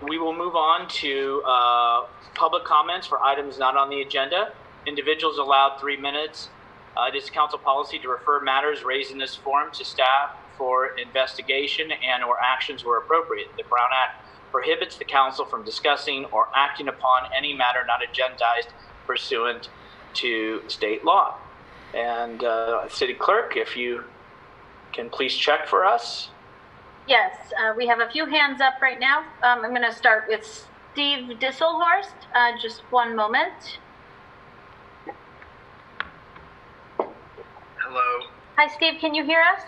We will move on to public comments for items not on the agenda. Individuals allowed 3 minutes. It is council policy to refer matters raised in this forum to staff for investigation and or actions where appropriate. The Brown Act prohibits the council from discussing or acting upon any matter not agendized pursuant to state law. And City Clerk, if you can please check for us. Yes, we have a few hands up right now. I'm going to start with Steve Disselhorst. Just one moment. Hello. Hi, Steve. Can you hear us?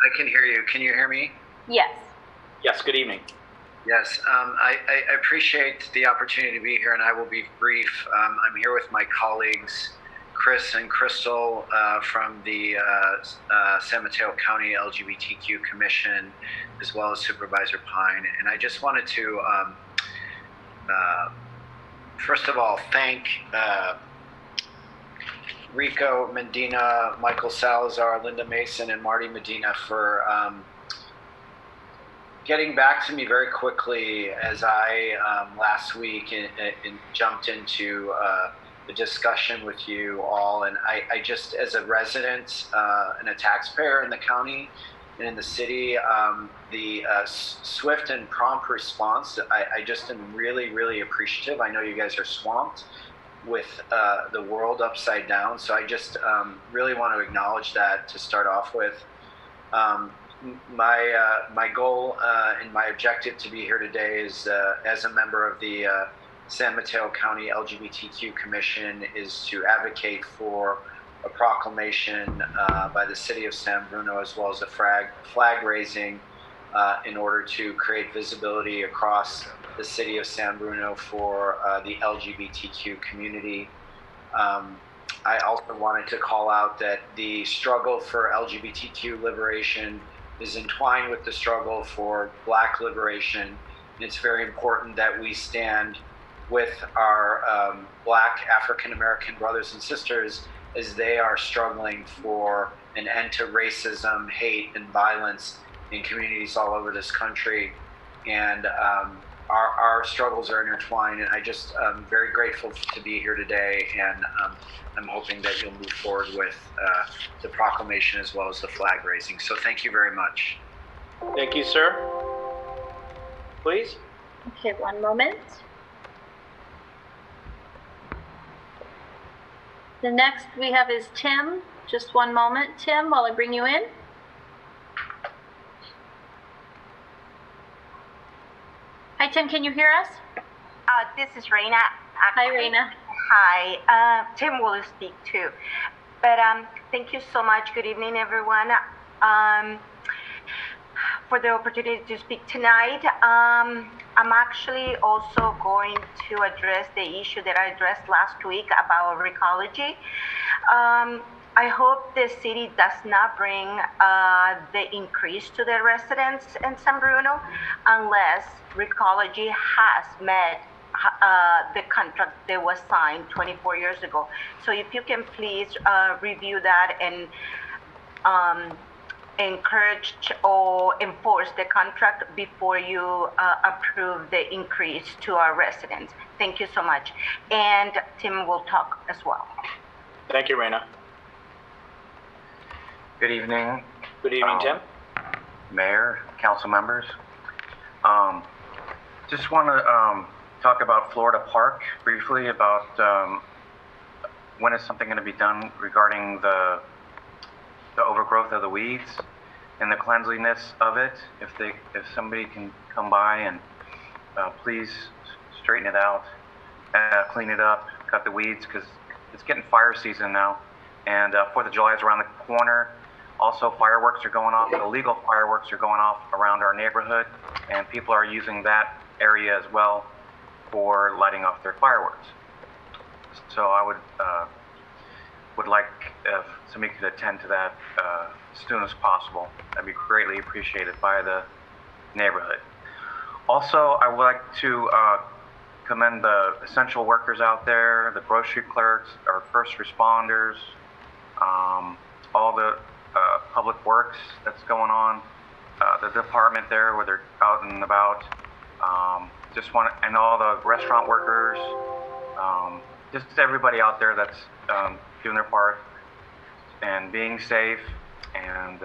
I can hear you. Can you hear me? Yes. Yes, good evening. Yes, I appreciate the opportunity to be here, and I will be brief. I'm here with my colleagues, Chris and Crystal from the San Mateo County LGBTQ Commission, as well as Supervisor Pine. And I just wanted to, first of all, thank Rico Medina, Michael Salazar, Linda Mason, and Marty Medina for getting back to me very quickly as I last week jumped into the discussion with you all. And I just, as a resident and a taxpayer in the county and in the city, the swift and prompt response, I just am really, really appreciative. I know you guys are swamped with the world upside down. So I just really want to acknowledge that to start off with. My goal and my objective to be here today is as a member of the San Mateo County LGBTQ Commission is to advocate for a proclamation by the city of San Bruno, as well as a flag raising in order to create visibility across the city of San Bruno for the LGBTQ community. I also wanted to call out that the struggle for LGBTQ liberation is entwined with the struggle for Black liberation. And it's very important that we stand with our Black African-American brothers and sisters as they are struggling for an end to racism, hate, and violence in communities all over this country. And our struggles are intertwined, and I just very grateful to be here today, and I'm hoping that you'll move forward with the proclamation as well as the flag raising. So thank you very much. Thank you, sir. Please. Okay, one moment. The next we have is Tim. Just one moment, Tim, while I bring you in. Hi, Tim, can you hear us? This is Reina. Hi, Reina. Hi, Tim will speak too. But thank you so much. Good evening, everyone. For the opportunity to speak tonight. I'm actually also going to address the issue that I addressed last week about recology. I hope the city does not bring the increase to the residents in San Bruno unless recology has met the contract that was signed 24 years ago. So if you can please review that and encourage or enforce the contract before you approve the increase to our residents. Thank you so much. And Tim will talk as well. Thank you, Reina. Good evening. Good evening, Tim. Mayor, council members. Just want to talk about Florida Park briefly, about when is something going to be done regarding the overgrowth of the weeds and the cleanliness of it. If somebody can come by and please straighten it out, clean it up, cut the weeds, because it's getting fire season now, and 4th of July is around the corner. Also, fireworks are going off. Illegal fireworks are going off around our neighborhood, and people are using that area as well for lighting off their fireworks. So I would like if somebody could attend to that as soon as possible. That'd be greatly appreciated by the neighborhood. Also, I would like to commend the essential workers out there, the grocery clerks, our first responders, all the public works that's going on, the department there where they're out and about. and all the restaurant workers, just everybody out there that's doing their part and being safe and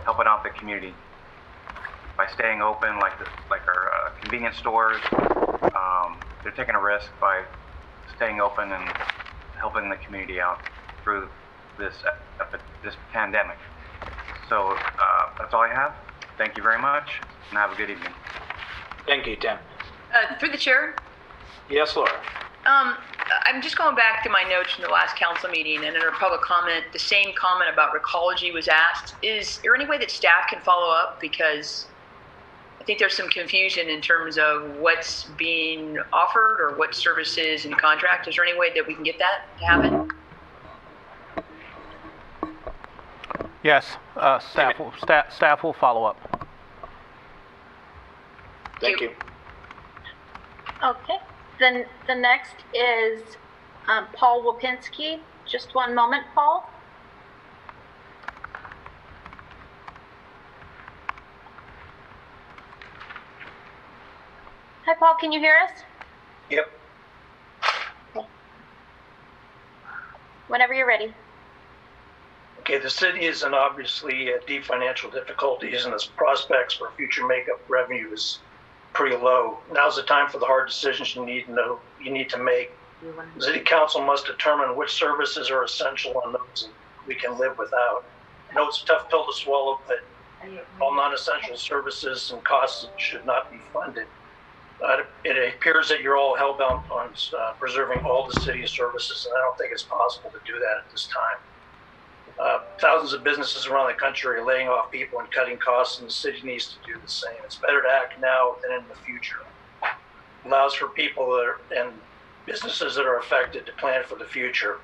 helping out the community by staying open, like our convenience stores. They're taking a risk by staying open and helping the community out through this pandemic. So that's all I have. Thank you very much, and have a good evening. Thank you, Tim. Through the chair, Yes, Laura. I'm just going back to my notes from the last council meeting, and in our public comment, the same comment about recology was asked. Is there any way that staff can follow up? Because I think there's some confusion in terms of what's being offered or what services in contract. Is there any way that we can get that to happen? Yes, staff will follow up. Thank you. Okay, then the next is Paul Wapinski. Just one moment, Paul. Hi, Paul, can you hear us? Yep. Okay. Whenever you're ready. Okay, the city is in obviously deep financial difficulties, and its prospects for future makeup revenue is pretty low. Now's the time for the hard decisions you need to make. The city council must determine which services are essential and those we can live without. I know it's a tough pill to swallow, but all non-essential services and costs should not be funded. It appears that you're all hell-bound on preserving all the city's services, and I don't think it's possible to do that at this time. Thousands of businesses around the country are laying off people and cutting costs, and the city needs to do the same. It's better to act now than in the future. It allows for people and businesses that are affected to plan for the future.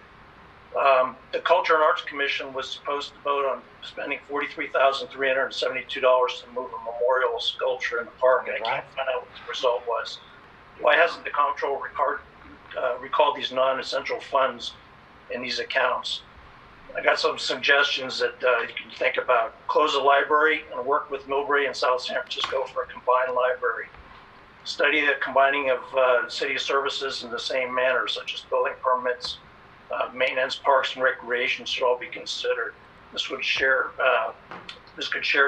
The Culture and Arts Commission was supposed to vote on spending $43,372 to move a memorial sculpture in the park, and I can't find out what the result was. Why hasn't the comptroller recalled these non-essential funds in these accounts? I got some suggestions that you can think about. Close the library and work with Millbrae and South San Francisco for a combined library. Study the combining of city services in the same manner, such as building permits, maintenance, parks, and recreation should all be considered. This could share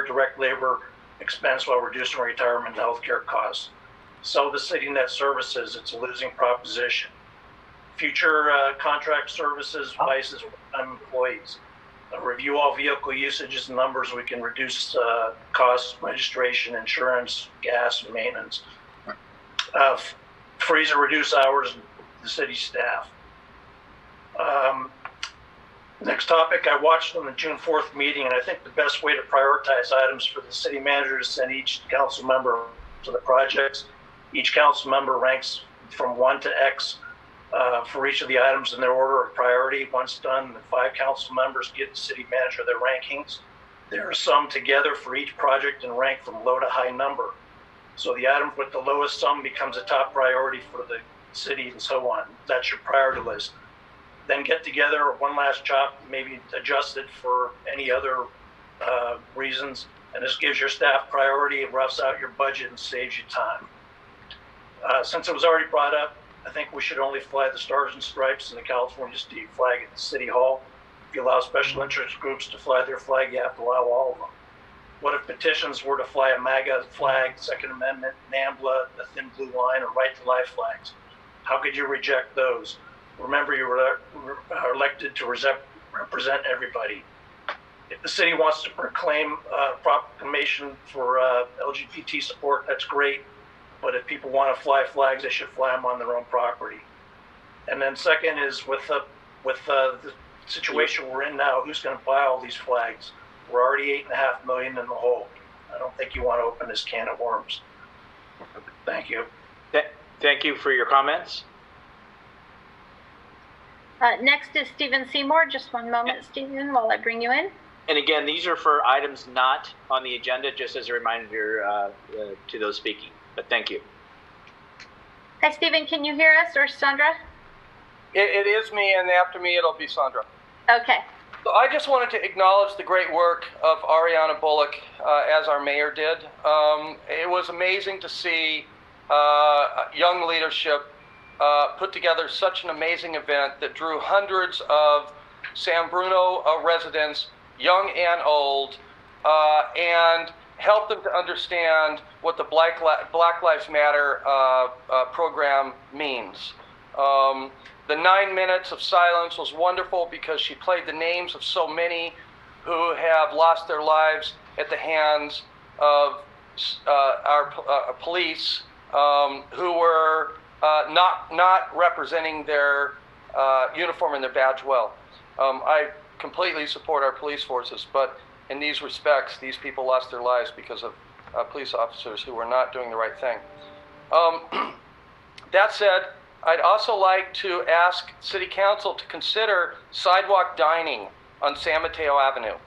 direct labor expense while reducing retirement and healthcare costs. Sell the city net services. It's a losing proposition. Future contract services, vices, employees. Review all vehicle usages and numbers. We can reduce costs, registration, insurance, gas, and maintenance. Freeze or reduce hours of the city staff. Next topic, I watched on the June 4th meeting, and I think the best way to prioritize items for the city manager is to send each council member to the projects. Each council member ranks from 1 to X for each of the items in their order of priority. Once done, the 5 council members give the city manager their rankings. They are summed together for each project and ranked from low to high number. So the item with the lowest sum becomes a top priority for the city and so on. That's your priority list. Then get together one last chop, maybe adjust it for any other reasons. And this gives your staff priority, it roughs out your budget and saves you time. Since it was already brought up, I think we should only fly the Stars and Stripes and the California State flag at the City Hall. If you allow special interest groups to fly their flag, you have to allow all of them. What if petitions were to fly a MAGA flag, Second Amendment, NAMBLA, the Thin Blue Line, or Right to Life flags? How could you reject those? Remember, you were elected to represent everybody. If the city wants to proclaim a proclamation for LGBT support, that's great. But if people want to fly flags, they should fly them on their own property. And then second is with the situation we're in now, who's going to buy all these flags? We're already $8.5 million in the hole. I don't think you want to open this can of worms. Thank you. Thank you for your comments. Next is Stephen Seymour. Just one moment, Stephen, while I bring you in. And again, these are for items not on the agenda, just as a reminder to those speaking. But thank you. Hi, Stephen. Can you hear us, or Sandra? It is me, and after me, it'll be Sandra. Okay. So I just wanted to acknowledge the great work of Ariana Bullock as our mayor did. It was amazing to see young leadership put together such an amazing event that drew hundreds of San Bruno residents, young and old, and helped them to understand what the Black Lives Matter program means. The 9 minutes of silence was wonderful because she played the names of so many who have lost their lives at the hands of our police, who were not representing their uniform and their badge well. I completely support our police forces, but in these respects, these people lost their lives because of police officers who were not doing the right thing. That said, I'd also like to ask City Council to consider sidewalk dining on San Mateo Avenue.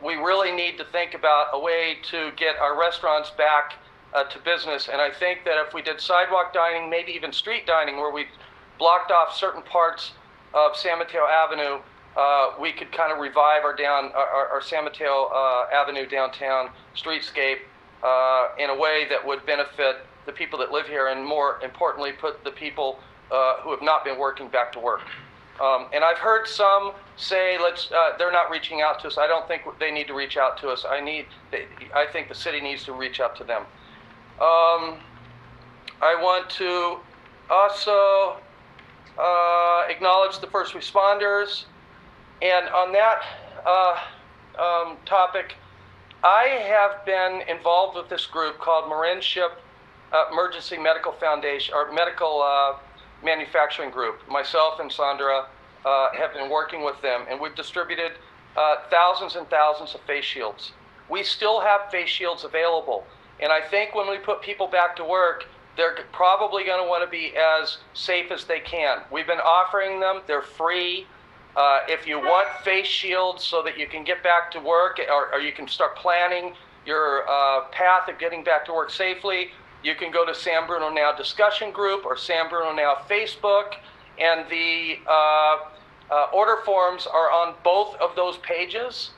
We really need to think about a way to get our restaurants back to business, and I think that if we did sidewalk dining, maybe even street dining, where we blocked off certain parts of San Mateo Avenue, we could kind of revive our San Mateo Avenue downtown streetscape in a way that would benefit the people that live here, and more importantly, put the people who have not been working back to work. And I've heard some say, they're not reaching out to us. I don't think they need to reach out to us. I think the city needs to reach out to them. I want to also acknowledge the first responders. And on that topic, I have been involved with this group called Marinship Emergency Medical Foundation, or Medical Manufacturing Group. Myself and Sandra have been working with them, and we've distributed thousands and thousands of face shields. We still have face shields available, and I think when we put people back to work, they're probably going to want to be as safe as they can. We've been offering them, they're free. If you want face shields so that you can get back to work, or you can start planning your path of getting back to work safely, you can go to San Bruno Now discussion group or San Bruno Now Facebook, and the order forms are on both of those pages.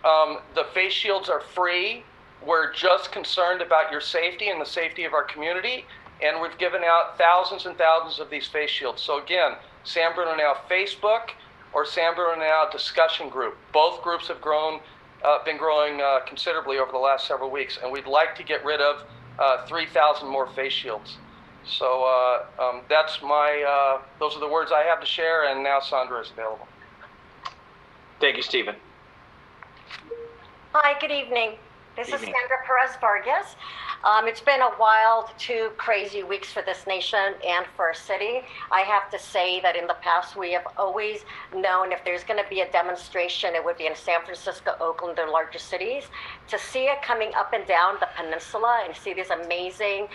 The face shields are free. We're just concerned about your safety and the safety of our community, and we've given out thousands and thousands of these face shields. So again, San Bruno Now Facebook or San Bruno Now discussion group. Both groups have been growing considerably over the last several weeks, and we'd like to get rid of 3,000 more face shields. So that's those are the words I have to share, and now Sandra is available. Thank you, Stephen. Hi, good evening. This is Sandra Perez Vargas. It's been a wild 2 crazy weeks for this nation and for our city. I have to say that in the past, we have always known if there's going to be a demonstration, it would be in San Francisco, Oakland, their largest cities. To see it coming up and down the peninsula and see these amazing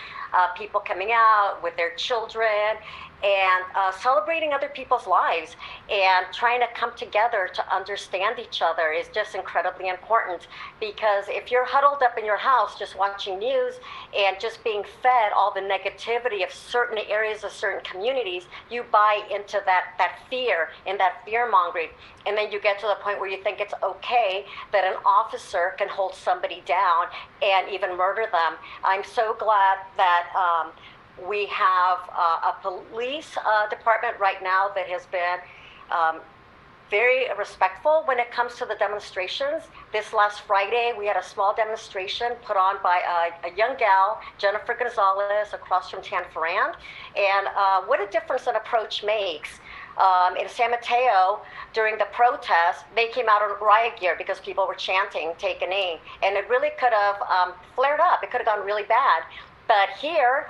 people coming out with their children and celebrating other people's lives and trying to come together to understand each other is just incredibly important, because if you're huddled up in your house just watching news and just being fed all the negativity of certain areas of certain communities, you buy into that fear and that fear mongering, and then you get to the point where you think it's okay that an officer can hold somebody down and even murder them. I'm so glad that we have a police department right now that has been very respectful when it comes to the demonstrations. This last Friday, we had a small demonstration put on by a young gal, Jennifer Gonzalez, across from Tanforan. And what a difference an approach makes. In San Mateo, during the protest, they came out in riot gear because people were chanting, "Take a knee." And it really could have flared up. It could have gone really bad. But here,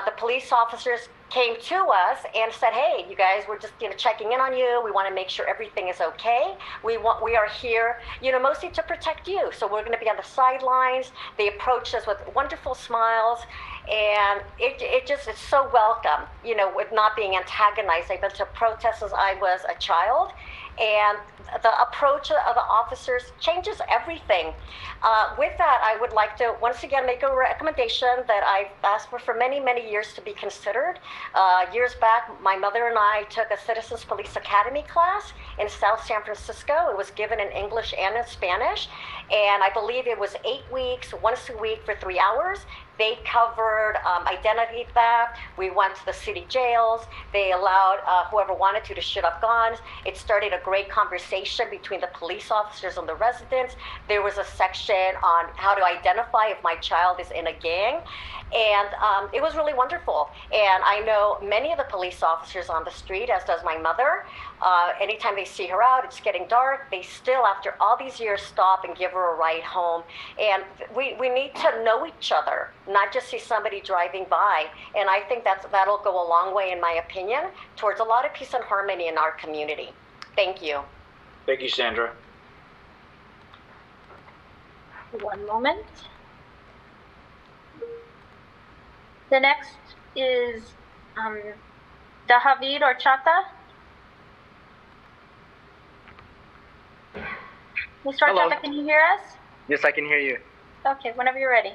the police officers came to us and said, "Hey, you guys, we're just checking in on you. We want to make sure everything is okay. We are here, mostly to protect you. So we're going to be on the sidelines." They approached us with wonderful smiles, and it's so welcome, with not being antagonized. I've been to protests since I was a child, and the approach of the officers changes everything. With that, I would like to once again make a recommendation that I've asked for many, many years to be considered. Years back, my mother and I took a Citizens Police Academy class in South San Francisco. It was given in English and in Spanish, And I believe it was 8 weeks, once a week for 3 hours. They covered identity theft. We went to the city jails. They allowed whoever wanted to shoot off guns. It started a great conversation between the police officers and the residents. There was a section on how to identify if my child is in a gang. And it was really wonderful. And I know many of the police officers on the street, as does my mother. Anytime they see her out, it's getting dark, they still, after all these years, stop and give her a ride home. And we need to know each other, not just see somebody driving by. And I think that'll go a long way, in my opinion, towards a lot of peace and harmony in our community. Thank you. Thank you, Sandra. One moment. The next is David Orchata. Mr. Hello. Orchata, can you hear us? Yes, I can hear you. Okay, whenever you're ready.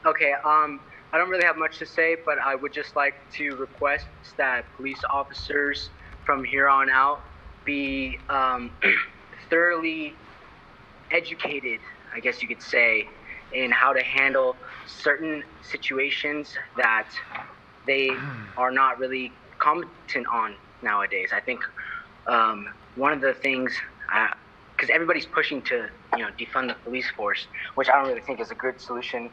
Okay, I don't really have much to say, but I would just like to request that police officers from here on out be thoroughly educated, I guess you could say, in how to handle certain situations that they are not really competent on nowadays. I think one of the things, because everybody's pushing to, defund the police force, which I don't really think is a good solution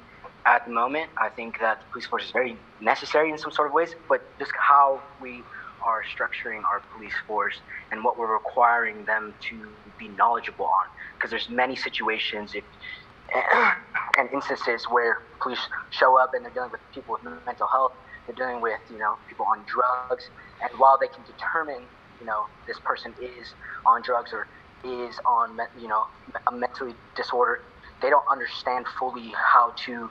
at the moment. I think that the police force is very necessary in some sort of ways, but just how we are structuring our police force and what we're requiring them to be knowledgeable on, because there's many situations and instances where police show up and they're dealing with people with mental health, they're dealing with, people on drugs, and while they can determine, this person is on drugs or is on, a mentally disordered, they don't understand fully how to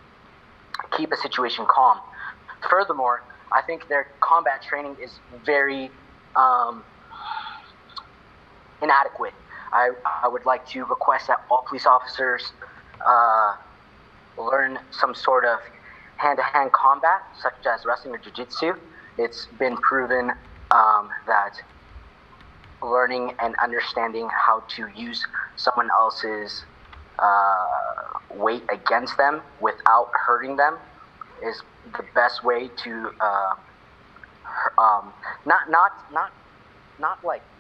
keep a situation calm. Furthermore, I think their combat training is very inadequate. I would like to request that all police officers learn some sort of hand-to-hand combat, such as wrestling or jiu-jitsu. It's been proven that learning and understanding how to use someone else's weight against them without hurting them is the best way to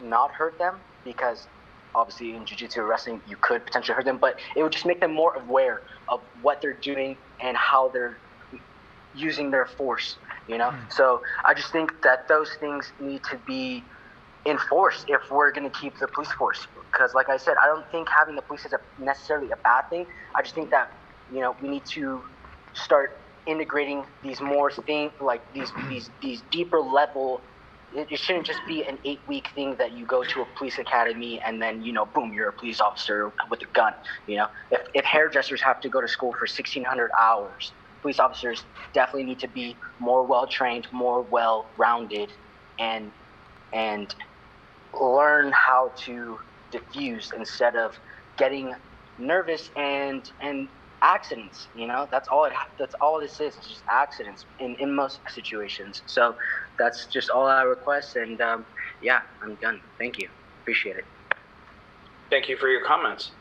not hurt them, because obviously in jiu-jitsu or wrestling you could potentially hurt them, but it would just make them more aware of what they're doing and how they're using their force, So I just think that those things need to be enforced if we're going to keep the police force, because like I said, I don't think having the police is necessarily a bad thing. I just think that we need to start integrating these more things, like these deeper level. It shouldn't just be an 8-week thing that you go to a police academy and then boom, you're a police officer with a gun. If hairdressers have to go to school for 1,600 hours, police officers definitely need to be more well trained, more well rounded, and learn how to diffuse instead of getting nervous and accidents. That's all this is. It's just accidents in most situations. So that's just all I request, and I'm done. Thank you. Appreciate it. Thank you for your comments.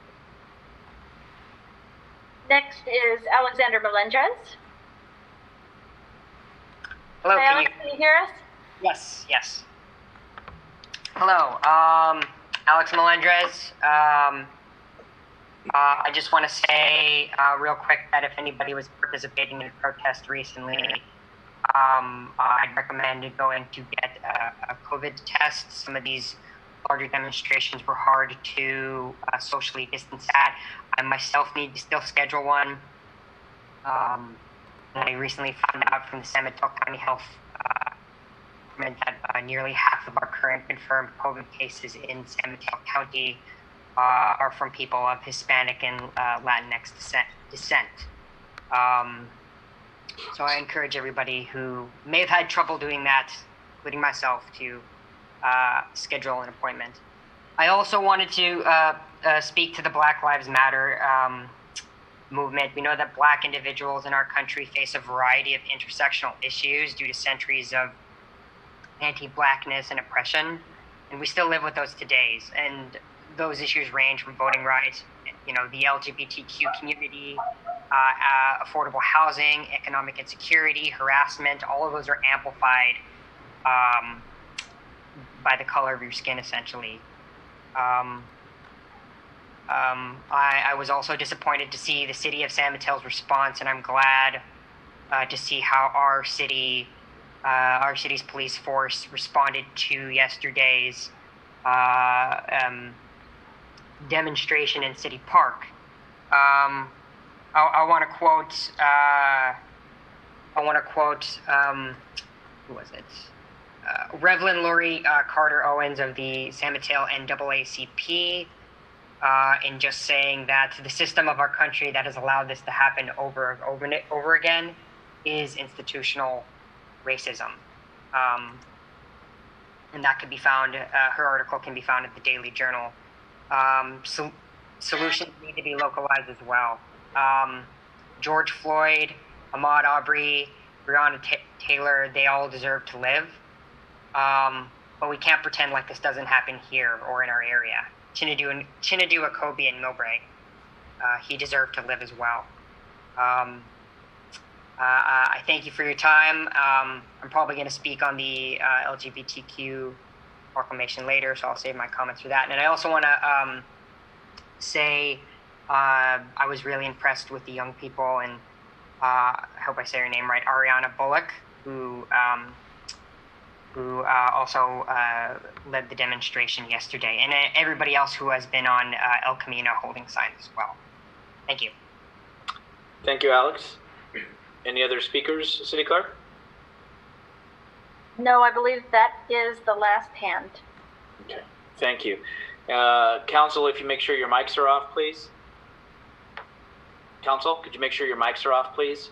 Next is Alexander Melendez. Hello, Hi, Alex, can you hear us? Yes. Hello, Alex Melendez. I just want to say real quick that if anybody was participating in a protest recently, I'd recommend going to get a COVID test. Some of these larger demonstrations were hard to socially distance at. I myself need to still schedule one. I recently found out from the San Mateo County Health that nearly half of our current confirmed COVID cases in San Mateo County are from people of Hispanic and Latinx descent. So I encourage everybody who may have had trouble doing that, including myself, to schedule an appointment. I also wanted to speak to the Black Lives Matter movement. We know that Black individuals in our country face a variety of intersectional issues due to centuries of anti-Blackness and oppression, and we still live with those today. And those issues range from voting rights the LGBTQ community, affordable housing, economic insecurity, harassment, all of those are amplified by the color of your skin, essentially. I was also disappointed to see the city of San Mateo's response, and I'm glad to see how our city's police force responded to yesterday's demonstration in City Park. I want to quote. Who was it? Reverend Lori Carter Owens of the San Mateo NAACP, in just saying that the system of our country that has allowed this to happen over again is institutional racism. And that can be found, her article can be found at the Daily Journal. Solutions need to be localized as well. George Floyd, Ahmaud Arbery, Breonna Taylor, they all deserve to live. But we can't pretend like this doesn't happen here or in our area. Chinadu Akobe in Millbrae, he deserved to live as well. I thank you for your time. I'm probably going to speak on the LGBTQ proclamation later, so I'll save my comments for that. And I also want to say I was really impressed with the young people, and I hope I say her name right, Ariana Bullock, who also led the demonstration yesterday, and everybody else who has been on El Camino holding signs as well. Thank you. Thank you, Alex. Any other speakers, City Clerk? No, I believe that is the last hand. Okay, thank you. Council, if you make sure your mics are off, please. Council, could you make sure your mics are off, please?